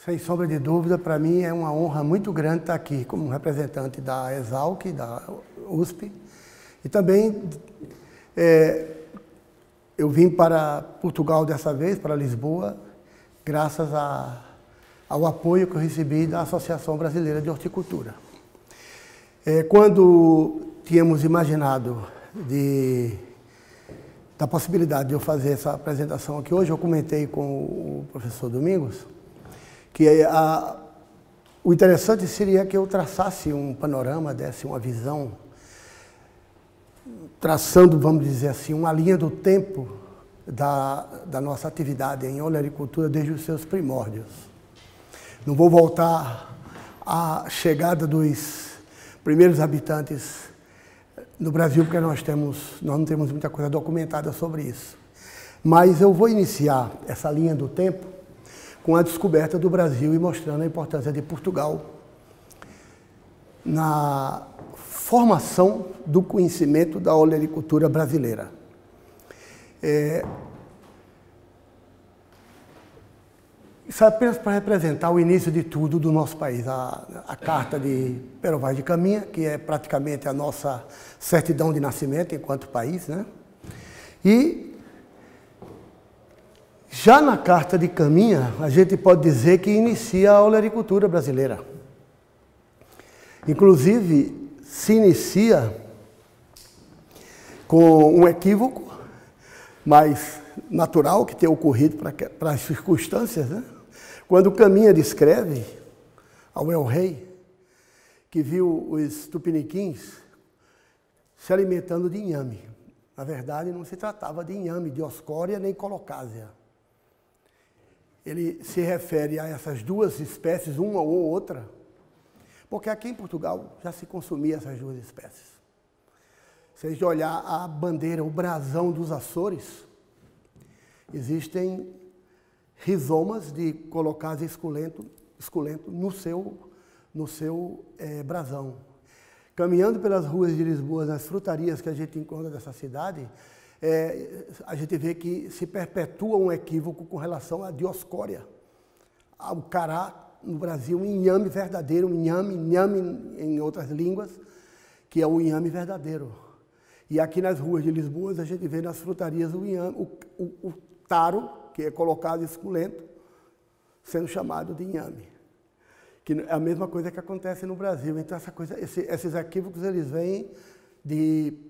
Sem sombra de dúvida, para mim é uma honra muito grande estar aqui como representante da Exalc, da USP. E também eu vim para Portugal dessa vez, para Lisboa, graças ao apoio que eu recebi da Associação Brasileira de Horticultura. Quando tínhamos imaginado da possibilidade de eu fazer essa apresentação aqui hoje, eu comentei com o professor Domingos, que o interessante seria que eu traçasse um panorama, desse uma visão, traçando, vamos dizer assim, uma linha do tempo da nossa atividade em olericultura desde os seus primórdios. Não vou voltar à chegada dos primeiros habitantes no Brasil, porque nós não temos muita coisa documentada sobre isso. Mas eu vou iniciar essa linha do tempo com a descoberta do Brasil e mostrando a importância de Portugal na formação do conhecimento da olericultura brasileira. Isso é apenas para representar o início de tudo do nosso país. A Carta de Pero Vaz de Caminha, que é praticamente a nossa certidão de nascimento enquanto país, né? E já na Carta de Caminha, a gente pode dizer que inicia a olericultura brasileira. Inclusive, se inicia com um equívoco mais natural que tem ocorrido para as circunstâncias, né? Quando Caminha descreve ao El-Rei que viu os tupiniquins se alimentando de inhame. Na verdade, não se tratava de inhame, dioscória nem colocásia. Ele se refere a essas duas espécies, uma ou outra, porque aqui em Portugal já se consumia essas duas espécies. Se a gente olhar a bandeira, o brasão dos Açores, existem rizomas de colocásia esculento no seu brasão. Caminhando pelas ruas de Lisboa, nas frutarias que a gente encontra dessa cidade, a gente vê que se perpetua um equívoco com relação à dioscória. O cará, no Brasil, um inhame verdadeiro, um inhame em outras línguas, que é o inhame verdadeiro. E aqui nas ruas de Lisboa, a gente vê nas frutarias o inhame, o taro, que é colocado esculento, sendo chamado de inhame. Que é a mesma coisa que acontece no Brasil. Então, esses equívocos, eles vêm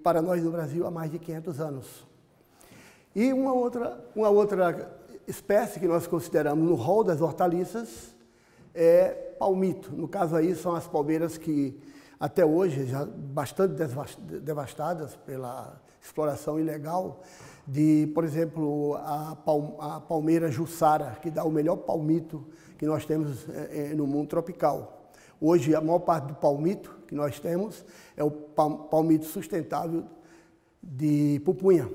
para nós no Brasil há mais de 500 anos. E uma outra espécie que nós consideramos no rol das hortaliças é palmito. No caso aí, são as palmeiras que até hoje, já bastante devastadas pela exploração ilegal, por exemplo, a palmeira Jussara, que dá o melhor palmito que nós temos no mundo tropical. Hoje, a maior parte do palmito que nós temos é o palmito sustentável de pupunha,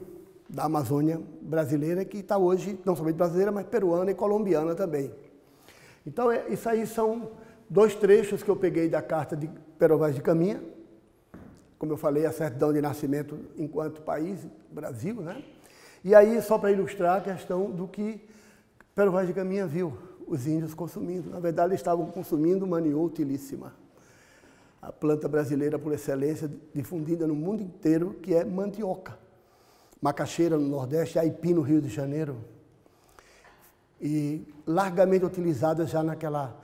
da Amazônia brasileira, que está hoje, não somente brasileira, mas peruana e colombiana também. Então, isso aí são dois trechos que eu peguei da Carta de Pero Vaz de Caminha. Como eu falei, a certidão de nascimento enquanto país, Brasil, né? E aí, só para ilustrar a questão do que Pero Vaz de Caminha viu os índios consumindo. Na verdade, eles estavam consumindo Manioa utilíssima, a planta brasileira por excelência, difundida no mundo inteiro, que é mandioca. Macaxeira no Nordeste, aipim no Rio de Janeiro. E largamente utilizada já naquela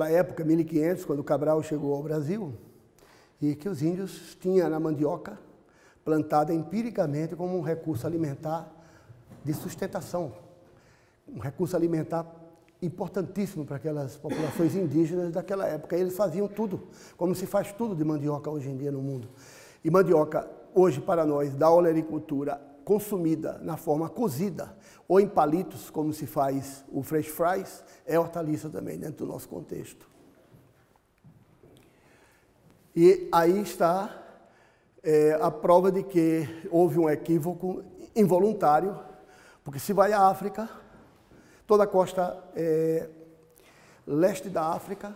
época, 1500, quando Cabral chegou ao Brasil, e que os índios tinham a mandioca plantada empiricamente como um recurso alimentar de sustentação. Um recurso alimentar importantíssimo para aquelas populações indígenas daquela época. Eles faziam tudo, como se faz tudo de mandioca hoje em dia no mundo. E mandioca, hoje, para nós, da olericultura consumida na forma cozida ou em palitos, como se faz o fresh fries, é hortaliça também dentro do nosso contexto. E aí está a prova de que houve um equívoco involuntário, porque se vai à África, toda a costa leste da África,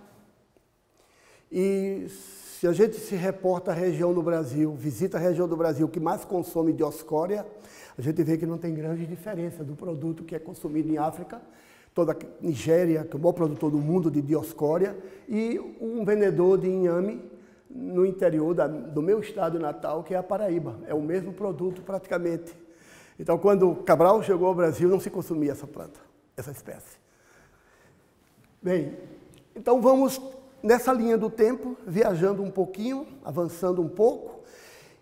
e se a gente se reporta a região do Brasil, visita a região do Brasil que mais consome dioscória, a gente vê que não tem grande diferença do produto que é consumido em África toda a Nigéria, que é o maior produtor do mundo de Dioscória, e um vendedor de inhame no interior do meu estado natal, que é a Paraíba. É o mesmo produto praticamente. Então, quando o Cabral chegou ao Brasil, não se consumia essa planta, essa espécie. Bem, então vamos nessa linha do tempo, viajando um pouquinho, avançando um pouco,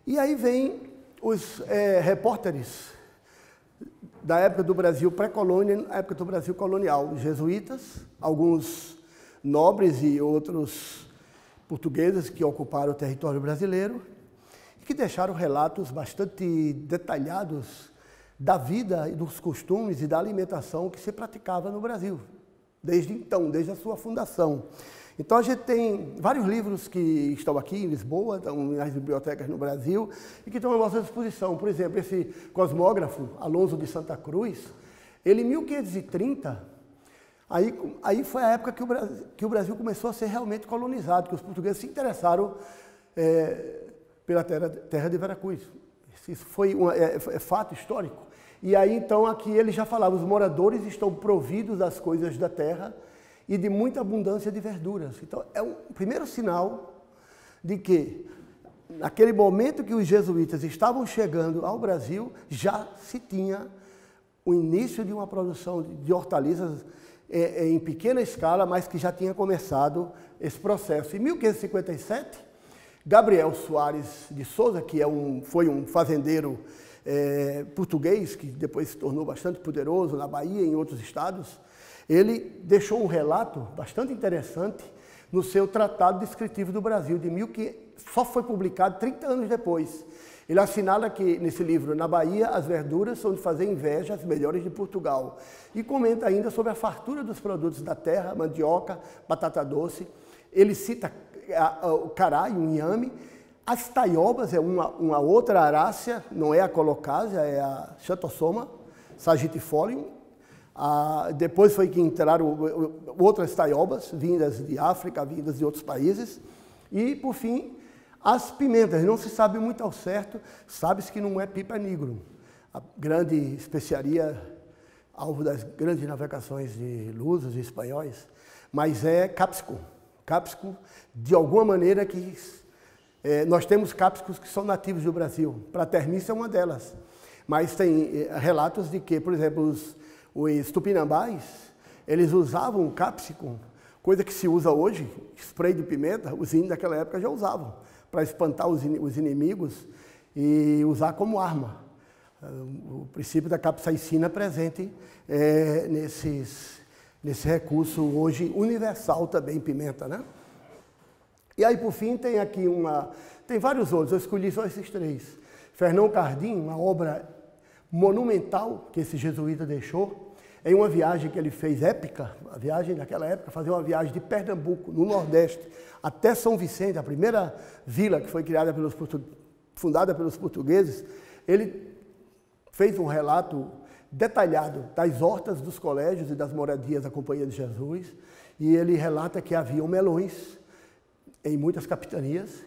e aí vem os repórteres da época do Brasil pré-colônia, a época do Brasil colonial, os jesuítas, alguns nobres e outros portugueses que ocuparam o território brasileiro e que deixaram relatos bastante detalhados da vida e dos costumes e da alimentação que se praticava no Brasil, desde então, desde a sua fundação. Então, a gente tem vários livros que estão aqui em Lisboa, estão nas bibliotecas no Brasil, e que estão à nossa disposição. Por exemplo, esse cosmógrafo, Alonso de Santa Cruz, ele em 1530, aí foi a época que o Brasil começou a ser realmente colonizado, que os portugueses se interessaram pela terra de Veracruz. Isso foi fato histórico. E aí, então, aqui ele já falava, os moradores estão providos das coisas da terra, e de muita abundância de verduras. Então, é um primeiro sinal de que, naquele momento que os jesuítas estavam chegando ao Brasil, já se tinha o início de uma produção de hortaliças em pequena escala, mas que já tinha começado esse processo. Em 1557, Gabriel Soares de Souza, que foi um fazendeiro português, que depois se tornou bastante poderoso na Bahia e em outros estados, ele deixou um relato bastante interessante no seu Tratado Descritivo do Brasil, que só foi publicado 30 anos depois. Ele assinala que, nesse livro, na Bahia, as verduras são de fazer inveja às melhores de Portugal. E comenta ainda sobre a fartura dos produtos da terra, mandioca, batata doce. Ele cita o cará e o inhame. As taiobas é uma outra arácea, não é a colocásia, é a xantossoma sagitifolium. Depois foi que entraram outras taiobas, vindas de África, vindas de outros países. E, por fim, as pimentas. Não se sabe muito ao certo, sabe-se que não é piper nigrum, a grande especiaria, alvo das grandes navegações de lusos e espanhóis, mas é capsicum. Capsicum, de alguma maneira, que nós temos capsicums que são nativos do Brasil. Pratermícia é uma delas. Mas tem relatos de que, por exemplo, os tupinambás, eles usavam capsicum, coisa que se usa hoje, spray de pimenta, os índios daquela época já usavam, para espantar os inimigos e usar como arma. O princípio da capsaicina presente nesse recurso hoje universal também, pimenta, né? E aí, por fim, tem aqui tem vários outros, eu escolhi só esses três. Fernão Cardim, uma obra monumental que esse jesuíta deixou, em uma viagem que ele fez épica, a viagem daquela época, fazer uma viagem de Pernambuco, no Nordeste, até São Vicente, a primeira vila que foi fundada pelos portugueses. Ele fez um relato detalhado das hortas dos colégios e das moradias da Companhia de Jesus, e ele relata que haviam melões em muitas capitanias,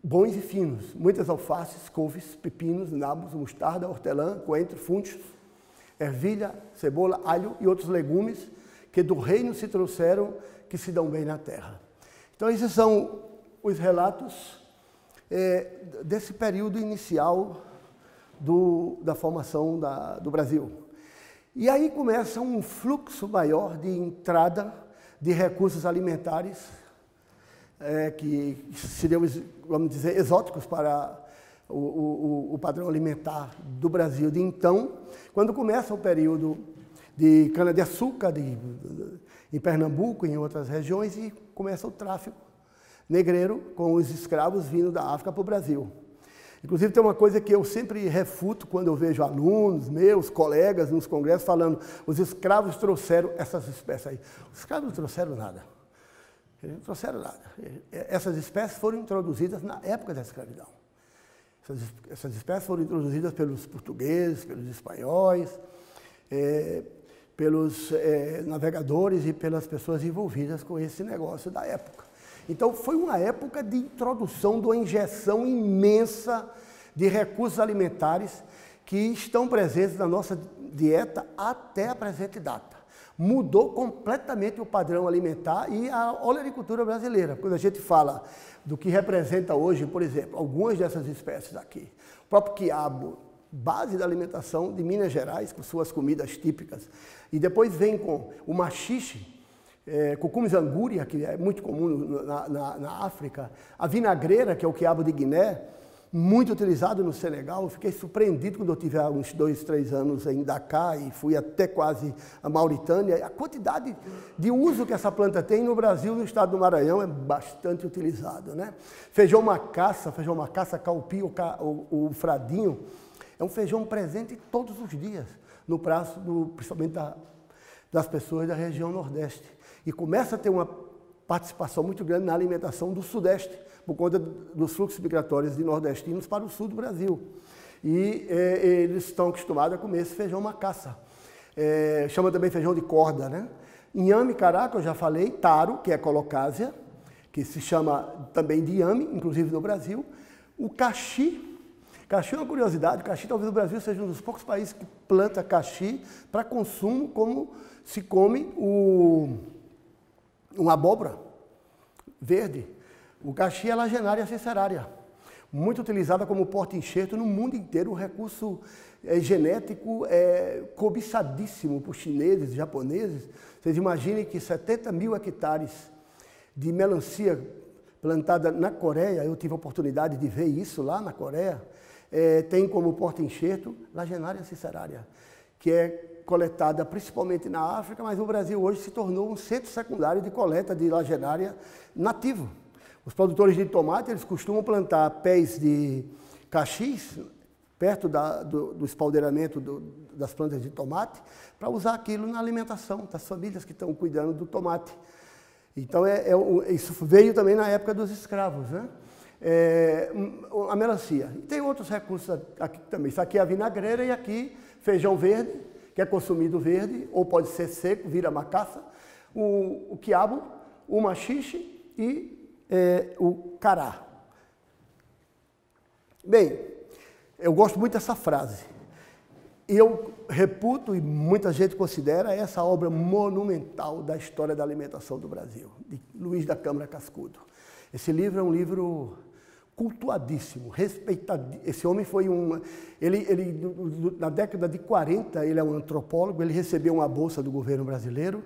bons e finos, muitas alfaces, couves, pepinos, nabos, mostarda, hortelã, coentro, funchos, ervilha, cebola, alho e outros legumes que do reino se trouxeram, que se dão bem na terra. Então, esses são os relatos desse período inicial da formação do Brasil. E aí começa um fluxo maior de entrada de recursos alimentares que seriam, vamos dizer, exóticos para o padrão alimentar do Brasil de então, quando começa o período de cana-de-açúcar em Pernambuco e em outras regiões, e começa o tráfico negreiro com os escravos vindo da África para o Brasil. Inclusive, tem uma coisa que eu sempre refuto quando eu vejo alunos, meus colegas nos congressos falando: os escravos trouxeram essas espécies aí. Os escravos não trouxeram nada. Eles não trouxeram nada. Essas espécies foram introduzidas na época da escravidão. Essas espécies foram introduzidas pelos portugueses, pelos espanhóis, pelos navegadores e pelas pessoas envolvidas com esse negócio da época. Então, foi uma época de introdução, de uma injeção imensa de recursos alimentares que estão presentes na nossa dieta até a presente data. mudou completamente o padrão alimentar e a olericultura brasileira. Quando a gente fala do que representa hoje, por exemplo, algumas dessas espécies aqui, o próprio quiabo, base da alimentação de Minas Gerais, com suas comidas típicas, e depois vem com o maxixe, cucumis angúria, que é muito comum na África, a vinagreira, que é o quiabo de Guiné, muito utilizado no Senegal. Eu fiquei surpreendido quando eu tive uns 2, 3 anos em Dakar e fui até quase a Mauritânia. A quantidade de uso que essa planta tem no Brasil, no estado do Maranhão, é bastante utilizado, né? Feijão macaça, caupi, o fradinho, é um feijão presente todos os dias no prato, principalmente das pessoas da região Nordeste. E começa a ter uma participação muito grande na alimentação do Sudeste, por conta dos fluxos migratórios de nordestinos para o sul do Brasil. E eles estão acostumados a comer esse feijão macaça. Chama também feijão de corda, né? Inhame cará, que eu já falei, taro, que é colocásia, que se chama também de inhame, inclusive no Brasil. O caxi. Caxi é uma curiosidade. O caxi, talvez o Brasil seja um dos poucos países que planta caxi para consumo, como se come uma abóbora verde. O caxi é Lagenaria cicerária, muito utilizada como porta-enxerto no mundo inteiro. Um recurso genético cobiçadíssimo por chineses, japoneses. Vocês imaginem que 70 mil hectares de melancia plantada na Coreia, eu tive a oportunidade de ver isso lá na Coreia, tem como porta-enxerto Lagenaria cicerária, que é coletada principalmente na África, mas o Brasil hoje se tornou um centro secundário de coleta de Lagenaria nativo. Os produtores de tomate, eles costumam plantar pés de caxis perto do espaldeiramento das plantas de tomate, para usar aquilo na alimentação das famílias que estão cuidando do tomate. Então, isso veio também na época dos escravos, né? A melancia. E tem outros recursos aqui também. Isso aqui é a vinagreira e aqui feijão verde, que é consumido verde, ou pode ser seco, vira macaça, o quiabo, o maxixe e o cará. Bem, eu gosto muito dessa frase. Eu reputo, e muita gente considera, essa obra monumental da história da alimentação do Brasil, de Luiz da Câmara Cascudo. Esse livro é um livro cultuadíssimo, respeitadíssimo. Esse homem foi na década de 40, ele é um antropólogo, ele recebeu uma bolsa do governo brasileiro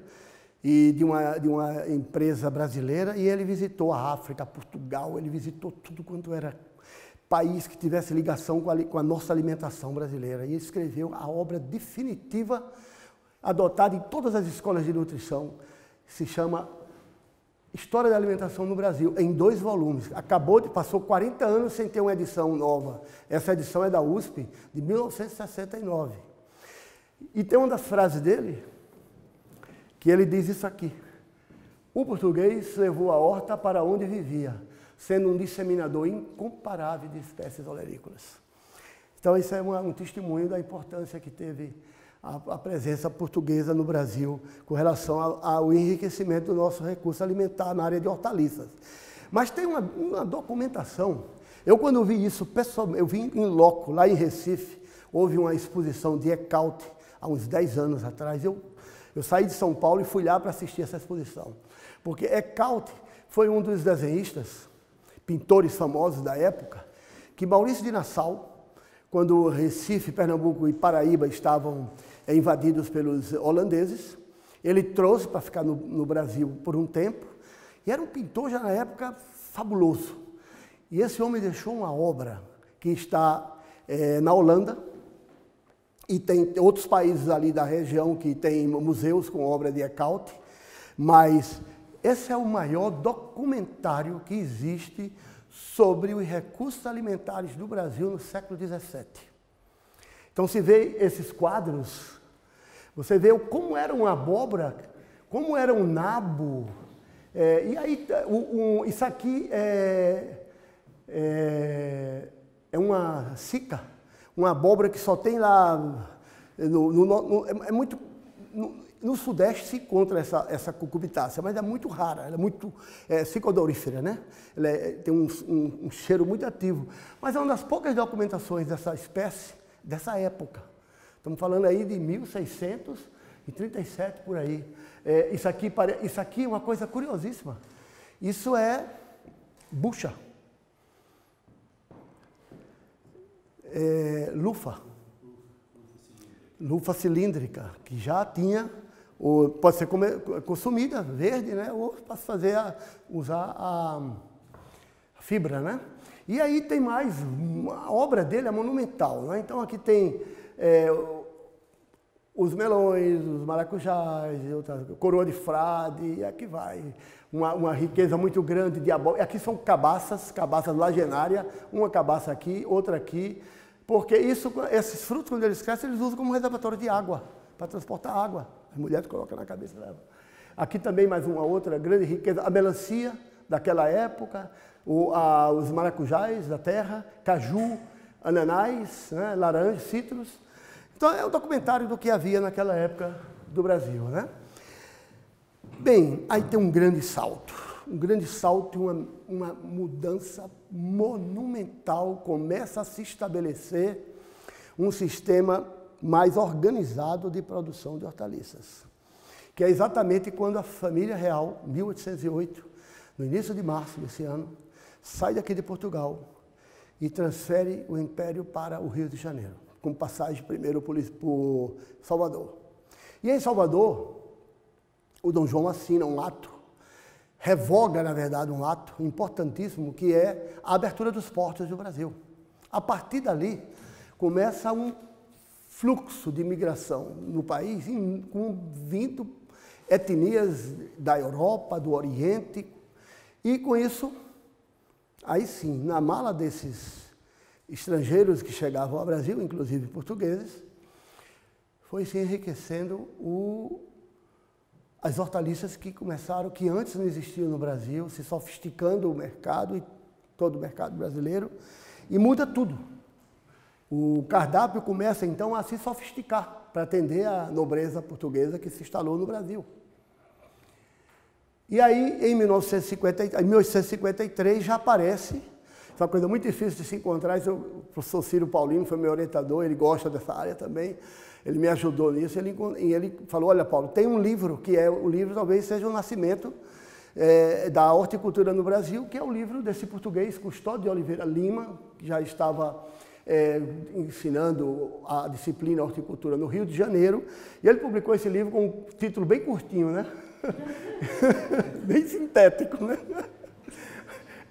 e de uma empresa brasileira, e ele visitou a África, Portugal, ele visitou tudo quanto era país que tivesse ligação com a nossa alimentação brasileira, e escreveu a obra definitiva, adotada em todas as escolas de nutrição, se chama História da Alimentação no Brasil, em 2 volumes. Passou 40 anos sem ter uma edição nova. Essa edição é da USP, de 1969. E tem uma das frases dele, que ele diz isso aqui: o português levou a horta para onde vivia, sendo um disseminador incomparável de espécies olerícolas. Então, isso é um testemunho da importância que teve a presença portuguesa no Brasil com relação ao enriquecimento do nosso recurso alimentar na área de hortaliças. Mas tem uma documentação. Eu, quando vi isso, pessoalmente, eu vim em loco, lá em Recife, houve uma exposição de Ecaute, há uns 10 anos atrás. Eu saí de São Paulo e fui lá para assistir essa exposição. Porque Ecaute foi um dos desenhistas, pintores famosos da época, que Maurício de Nassau, quando Recife, Pernambuco e Paraíba estavam invadidos pelos holandeses, ele trouxe para ficar no Brasil por um tempo, e era um pintor já na época fabuloso. E esse homem deixou uma obra que está na Holanda, e tem outros países ali da região que tem museus com obra de Ecaute, mas esse é o maior documentário que existe sobre os recursos alimentares do Brasil no século XVII. Então, se vê esses quadros, você vê como era uma abóbora, como era um nabo. E aí, isso aqui é uma cica, uma abóbora que só tem lá, no Sudeste se encontra essa cucubitácea, mas é muito rara, ela é muito psicodorífera, né? Ela tem um cheiro muito ativo. Mas é uma das poucas documentações dessa espécie, dessa época. Estamos falando aí de 1600 em 37 por aí. Isso aqui é uma coisa curiosíssima. Isso é bucha. Lufa cilíndrica, que já tinha, pode ser consumida, verde, né? Ou para usar a fibra, né? E aí tem mais, a obra dele é monumental, né? Então aqui tem os melões, os maracujás, coroa de frade, e aqui vai. Uma riqueza muito grande de abóbora. Aqui são cabaças lagenárias, uma cabaça aqui, outra aqui, porque esses frutos, quando eles crescem, eles usam como reservatório de água, para transportar água. As mulheres colocam na cabeça e levam. Aqui também mais uma outra grande riqueza, a melancia daquela época, os maracujás da terra, caju, ananás, né, laranja, citros. Então é um documentário do que havia naquela época do Brasil, né? Bem, aí tem um grande salto e uma mudança monumental, começa a se estabelecer um sistema mais organizado de produção de hortaliças, que é exatamente quando a família real, 1808, no início de março desse ano, sai daqui de Portugal e transfere o império para o Rio de Janeiro, com passagem primeiro por Salvador. E em Salvador, o Dom João assina um ato, revoga, na verdade, um ato importantíssimo, que é a abertura dos portos do Brasil. A partir dali, começa um fluxo de imigração no país, vindo etnias da Europa, do Oriente, e com isso, aí sim, na mala desses estrangeiros que chegavam ao Brasil, inclusive portugueses, foi se enriquecendo as hortaliças que antes não existiam no Brasil, se sofisticando o mercado, e todo o mercado brasileiro, e muda tudo. O cardápio começa então a se sofisticar para atender a nobreza portuguesa que se instalou no Brasil. E aí, em 1853, já aparece, é uma coisa muito difícil de se encontrar, o professor Ciro Paulino foi meu orientador, ele gosta dessa área também, ele me ajudou nisso, e ele falou, olha Paulo, tem um livro, que é o livro, talvez seja o nascimento da horticultura no Brasil, que é o livro desse português, Custódio de Oliveira Lima, que já estava ensinando a disciplina horticultura no Rio de Janeiro, e ele publicou esse livro com um título bem curtinho, né? Bem sintético, né?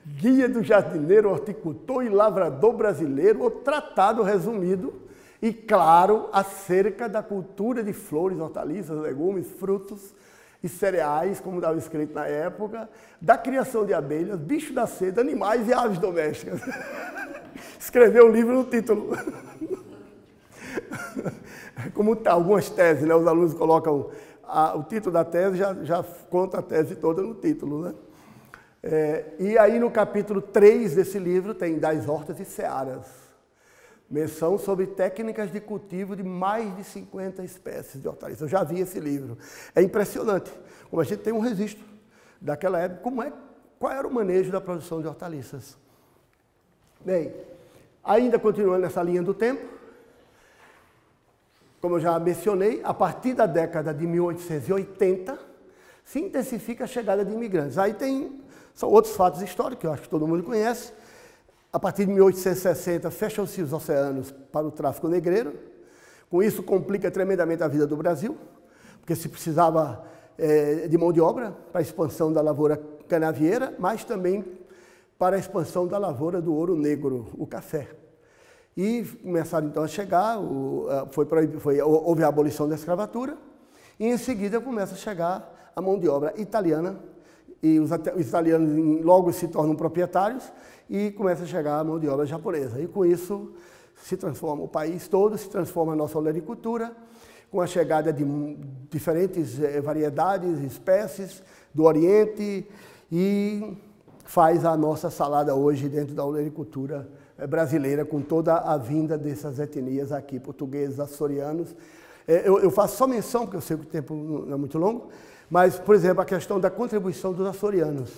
Guia do jardineiro, horticultor e lavrador brasileiro, o tratado resumido e claro acerca da cultura de flores, hortaliças, legumes, frutos e cereais, como estava escrito na época, da criação de abelhas, bicho da seda, animais e aves domésticas. Escreveu o livro no título. Como algumas teses, né? Os alunos colocam o título da tese, já conta a tese toda no título, né? E aí no capítulo 3 desse livro tem das hortas e searas, menção sobre técnicas de cultivo de mais de 50 espécies de hortaliças. Eu já vi esse livro. É impressionante, como a gente tem um registro daquela época, qual era o manejo da produção de hortaliças. Bem, ainda continuando nessa linha do tempo, como eu já mencionei, a partir da década de 1880, se intensifica a chegada de imigrantes. Aí são outros fatos históricos, que eu acho que todo mundo conhece. A partir de 1860, fecham-se os oceanos para o tráfico negreiro. Com isso, complica tremendamente a vida do Brasil, porque se precisava de mão de obra para a expansão da lavoura canavieira, mas também para a expansão da lavoura do ouro negro, o café. E começaram então a chegar, houve a abolição da escravatura, e em seguida começa a chegar a mão de obra italiana, e os italianos logo se tornam proprietários, e começa a chegar a mão de obra japonesa. E com isso se transforma o país todo, se transforma a nossa olericultura, com a chegada de diferentes variedades, espécies do Oriente, e faz a nossa salada hoje dentro da olericultura brasileira, com toda a vinda dessas etnias aqui, portugueses, açorianos. Eu faço só menção, porque eu sei que o tempo não é muito longo, mas, por exemplo, a questão da contribuição dos açorianos.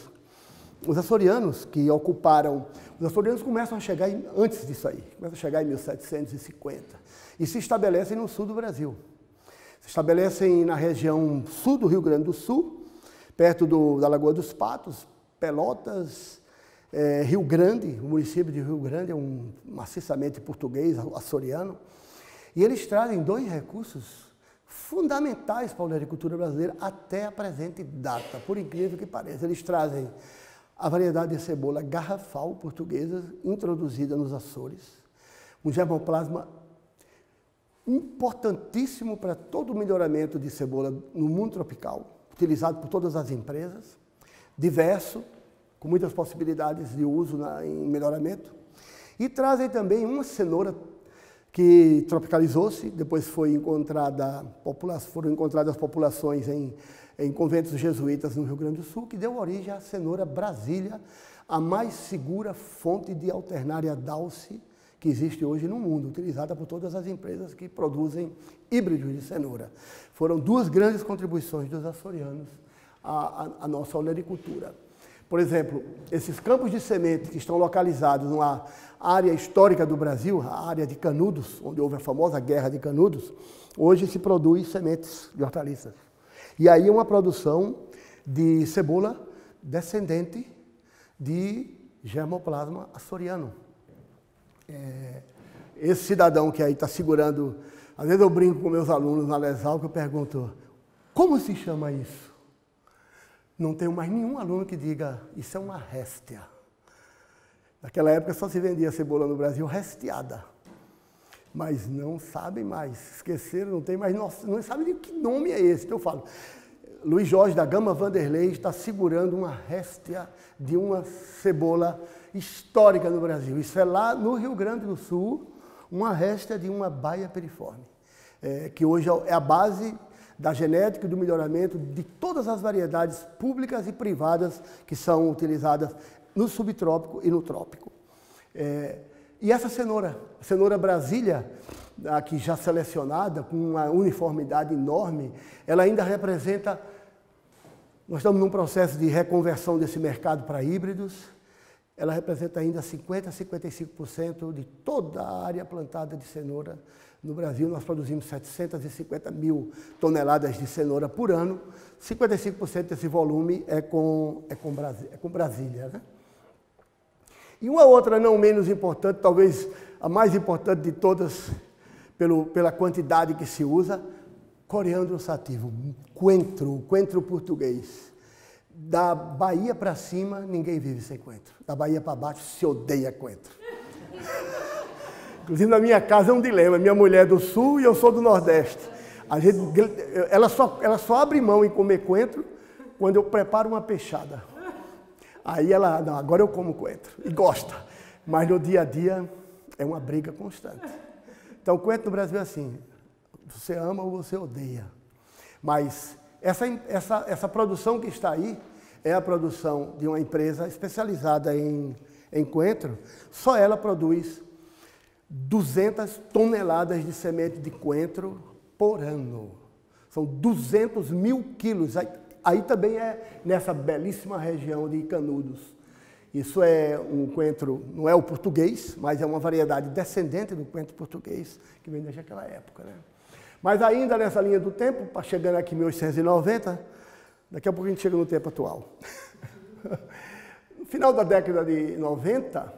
Os açorianos que ocuparam... Os açorianos começam a chegar antes disso aí, começam a chegar em 1750, e se estabelecem no sul do Brasil. Se estabelecem na região sul do Rio Grande do Sul, perto da Lagoa dos Patos, Pelotas, Rio Grande, o município de Rio Grande é um maciçamente português, açoriano, e eles trazem 2 recursos fundamentais para a agricultura brasileira até a presente data, por incrível que pareça. Eles trazem a variedade de cebola garrafal portuguesa, introduzida nos Açores, um germoplasma importantíssimo para todo o melhoramento de cebola no mundo tropical, utilizado por todas as empresas, diverso, com muitas possibilidades de uso em melhoramento. E trazem também uma cenoura que tropicalizou-se, depois foram encontradas populações em conventos jesuítas no Rio Grande do Sul, que deu origem à cenoura Brasília, a mais segura fonte de alternária Dalce que existe hoje no mundo, utilizada por todas as empresas que produzem híbridos de cenoura. Foram 2 grandes contribuições dos açorianos à nossa olericultura. Por exemplo, esses campos de semente que estão localizados numa área histórica do Brasil, a área de Canudos, onde houve a famosa Guerra de Canudos, hoje se produz sementes de hortaliças. E aí é uma produção de cebola descendente de germoplasma açoriano. Esse cidadão que aí está segurando, às vezes eu brinco com meus alunos na Lesal, que eu pergunto, como se chama isso? Não tenho mais nenhum aluno que diga, isso é uma réstia. Naquela época só se vendia cebola no Brasil resteada. Mas não sabem mais, esqueceram, não tem mais, não sabem nem que nome é esse. Então eu falo, Luiz Jorge da Gama Vanderlei está segurando uma réstia de uma cebola histórica no Brasil. Isso é lá no Rio Grande do Sul, uma réstia de uma baia periforme, que hoje é a base da genética e do melhoramento de todas as variedades públicas e privadas que são utilizadas no subtrópico e no trópico. E essa cenoura, a cenoura Brasília, aqui já selecionada, com uma uniformidade enorme, ela ainda representa, nós estamos num processo de reconversão desse mercado para híbridos, ela representa ainda 50% a 55% de toda a área plantada de cenoura no Brasil. Nós produzimos 750 mil toneladas de cenoura por ano, 55% desse volume é com Brasília, né? E uma outra não menos importante, talvez a mais importante de todas, pela quantidade que se usa, coriandro sativo, coentro português. Da Bahia para cima, ninguém vive sem coentro. Da Bahia para baixo, se odeia coentro. Inclusive, na minha casa é um dilema. Minha mulher é do Sul e eu sou do Nordeste. Ela só abre mão em comer coentro quando eu preparo uma peixada. Aí ela, não, agora eu como coentro. E gosta. Mas no dia a dia é uma briga constante. Então, o coentro no Brasil é assim. Você ama ou você odeia. Mas essa produção que está aí é a produção de uma empresa especializada em coentro. Só ela produz 200 toneladas de semente de coentro por ano. São 200 mil quilos. Aí também é nessa belíssima região de Canudos. Isso é um coentro, não é o português, mas é uma variedade descendente do coentro português, que vem desde aquela época, né? Mas ainda nessa linha do tempo, chegando aqui em 1890, daqui a pouco a gente chega no tempo atual. No final da década de 90,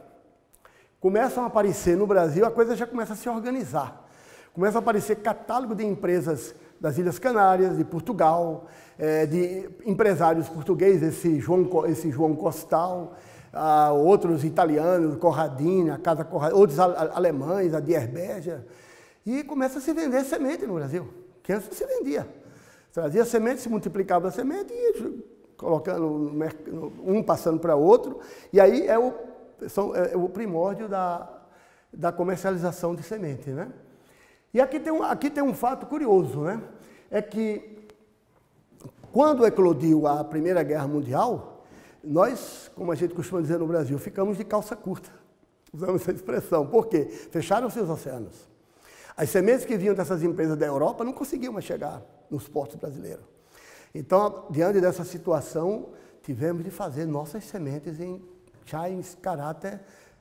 começam a aparecer no Brasil, a coisa já começa a se organizar. Começa a aparecer catálogo de empresas das Ilhas Canárias, de Portugal, de empresários portugueses, esse João Costal, outros italianos, Corradini, a Casa Corradini, outros alemães, a Dierberger, e começa a se vender semente no Brasil, que antes não se vendia. Trazia semente, se multiplicava a semente e colocando um passando para outro, e aí é o primórdio da comercialização de semente, né? E aqui tem um fato curioso, né? É que quando eclodiu a Primeira Guerra Mundial, nós, como a gente costuma dizer no Brasil, ficamos de calça curta. Usamos essa expressão. Por quê? Fecharam-se os oceanos. As sementes que vinham dessas empresas da Europa não conseguiam mais chegar nos portos brasileiros. Então, diante dessa situação, tivemos de fazer nossas sementes já em caráter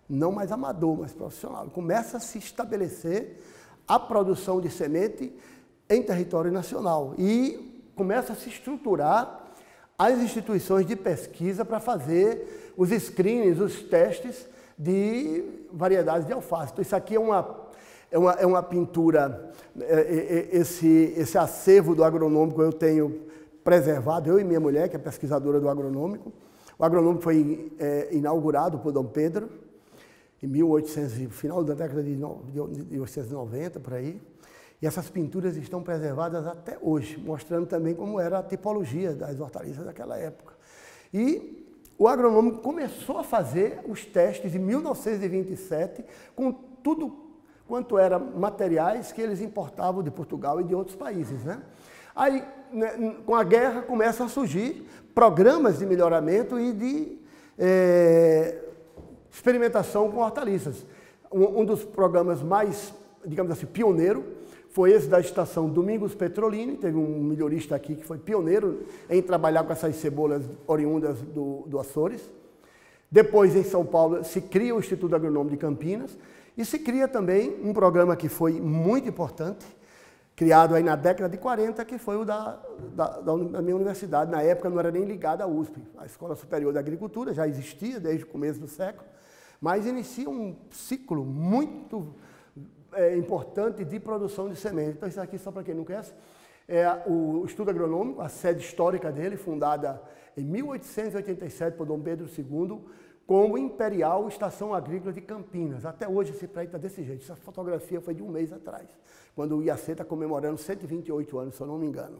não mais amador, mas profissional. Começa a se estabelecer a produção de semente em território nacional e começa a se estruturar as instituições de pesquisa para fazer os screenings, os testes de variedades de alface. Então, isso aqui é uma pintura, esse acervo do agronômico eu tenho preservado, eu e minha mulher, que é pesquisadora do agronômico. O agronômico foi inaugurado por Dom Pedro, em 1800, final da década de 1890, por aí. E essas pinturas estão preservadas até hoje, mostrando também como era a tipologia das hortaliças daquela época. E o agronômico começou a fazer os testes em 1927 com tudo quanto era materiais que eles importavam de Portugal e de outros países, né? Aí, né, com a guerra, começam a surgir programas de melhoramento e de experimentação com hortaliças. Um dos programas mais, digamos assim, pioneiro, foi esse da estação Domingos Petrolini. Teve um melhorista aqui que foi pioneiro em trabalhar com essas cebolas oriundas do Açores. Depois, em São Paulo, se cria o Instituto Agronômico de Campinas e se cria também um programa que foi muito importante, criado aí na década de 40, que foi o da minha universidade. Na época não era nem ligada à USP. A Escola Superior de Agricultura já existia desde o começo do século, mas inicia um ciclo muito importante de produção de semente. Então, isso aqui, só para quem não conhece, é o Estudo Agronômico, a sede histórica dele, fundada em 1887 por Dom Pedro II, como Imperial Estação Agrícola de Campinas. Até hoje esse prédio está desse jeito. Essa fotografia foi de um mês atrás, quando o IAC está comemorando 128 anos, se eu não me engano.